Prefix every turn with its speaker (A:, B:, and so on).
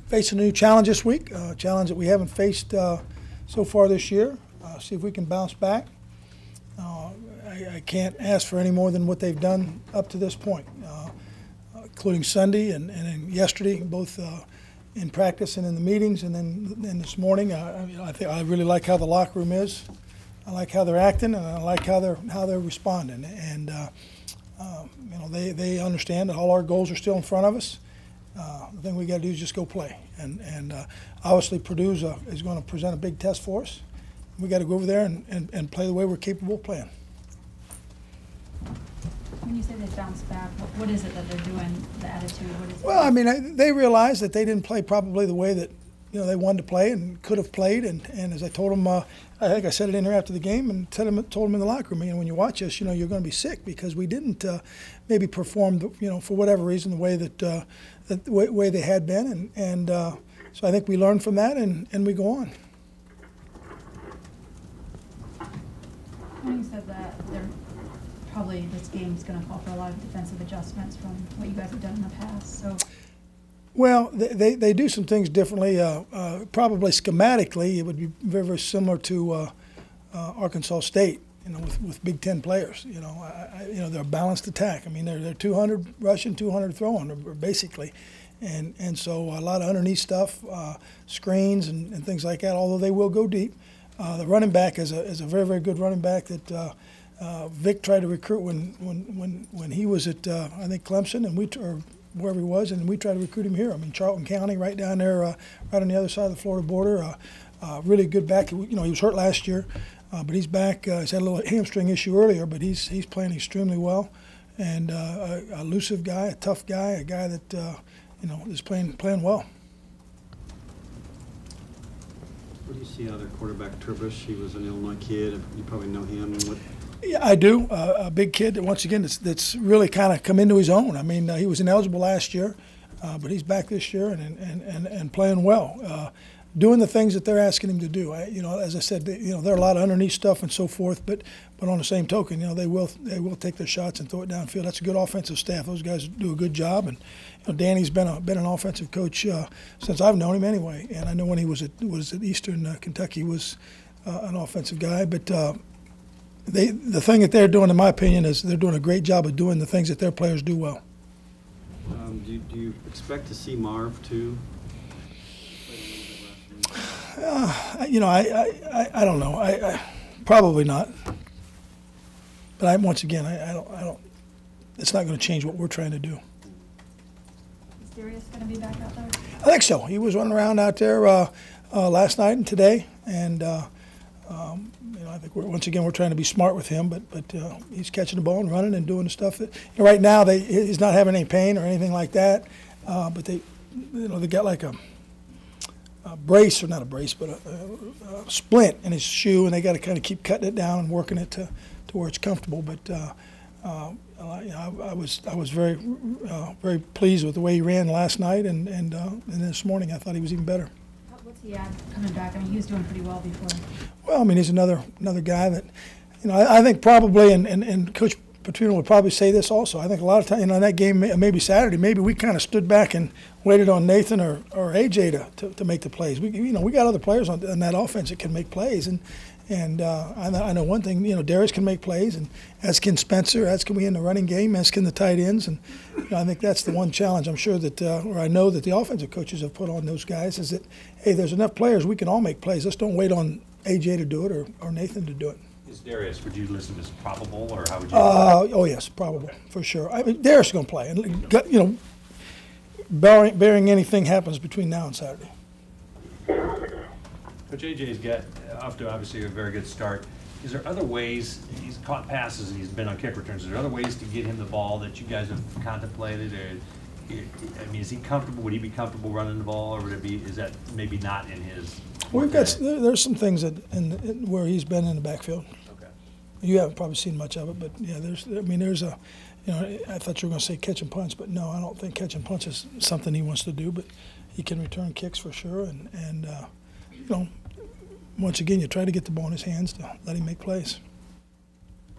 A: Face a new challenge this week, a challenge that we haven't faced so far this year. See if we can bounce back. I can't ask for any more than what they've done up to this point, including Sunday and yesterday, both in practice and in the meetings, and then this morning. I really like how the locker room is. I like how they're acting, and I like how they're responding. And they understand that all our goals are still in front of us. The thing we got to do is just go play. And obviously Purdue is going to present a big test for us. We got to go over there and play the way we're capable of playing.
B: When you say they bounce back, what is it that they're doing, the attitude? What is
A: well, I mean, they realize that they didn't play probably the way that they wanted to play and could have played. And as I told them, I think I said it in there after the game and told them in the locker room, when you watch us, you're going to be sick because we didn't maybe perform, for whatever reason, the way that the way they had been. And so I think we learned from that and we go on.
B: When you said that probably this game's going to call for a lot of defensive adjustments from what you guys have done in the past. So,
A: well, they do some things differently. Probably schematically, it would be very, very similar to Arkansas State. With Big Ten players. They're a balanced attack. I mean, they're 200 rushing, 200 throwing, basically, and so a lot of underneath stuff, screens and things like that. Although they will go deep. The running back is a very, very good running back that Vic tried to recruit when he was at I think Clemson or wherever he was, and we tried to recruit him here. I mean, Charlton County, right down there, right on the other side of the Florida border. Really good back. He was hurt last year, but he's back. He's had a little hamstring issue earlier, but he's playing extremely well, and a elusive guy, a tough guy, a guy that is playing well.
C: What do you see out of their quarterback, Turbush? He was an Illinois kid. You probably know him.
A: Yeah, I do. A big kid that, once again, that's really kind of come into his own. I mean, he was ineligible last year, but he's back this year and playing well, doing the things that they're asking him to do. As I said, there are a lot of underneath stuff and so forth, but on the same token, they will take their shots and throw it downfield. That's a good offensive staff. Those guys do a good job, and Danny's been an offensive coach since I've known him anyway. And I know when he was at Eastern Kentucky, was an offensive guy, but. The thing that they're doing, in my opinion, is they're doing a great job of doing the things that their players do well.
C: Do you expect to see Marv too?
A: I don't know. I probably not. But once again, I don't. It's not going to change what we're trying to do.
B: Is Darius going to be back out there?
A: I think so. He was running around out there last night and today, and. I think once again we're trying to be smart with him, but he's catching the ball and running and doing the stuff that right now he's not having any pain or anything like that. But they got like a brace, or not a brace, but a splint in his shoe, and they got to kind of keep cutting it down and working it to where it's comfortable. But I was very very pleased with the way he ran last night, and this morning I thought he was even better.
B: What's he at coming back? I mean, he was doing pretty well before.
A: Well, I mean, he's another guy that, I think probably, and Coach Petrino would probably say this also. I think a lot of times, in that game, maybe Saturday, maybe we kind of stood back and waited on Nathan or AJ to make the plays. We got other players on that offense that can make plays, and I know one thing. Darius can make plays, and as can Spencer, as can we in the running game, as can the tight ends, and I think that's the one challenge I'm sure that, or I know that the offensive coaches have put on those guys is that, hey, there's enough players, we can all make plays. Let's don't wait on AJ to do it or Nathan to do it.
D: Is Darius, would you list him as probable, or how would you?
A: Oh yes, probable for sure. I mean, Darius is going to play, and barring anything happens between now and Saturday.
D: Coach AJ's got off to obviously a very good start. Is there other ways, he's caught passes and he's been on kick returns, is there other ways to get him the ball that you guys have contemplated? Or, I mean, is he comfortable, would he be comfortable running the ball, or is that maybe not in his?
A: There's some things where he's been in the backfield.
D: Okay.
A: You haven't probably seen much of it, but yeah, there's a, I thought you were going to say catch and punch, but no, I don't think catch and punch is something he wants to do, but he can return kicks for sure, and once again, you try to get the ball in his hands to let him make plays.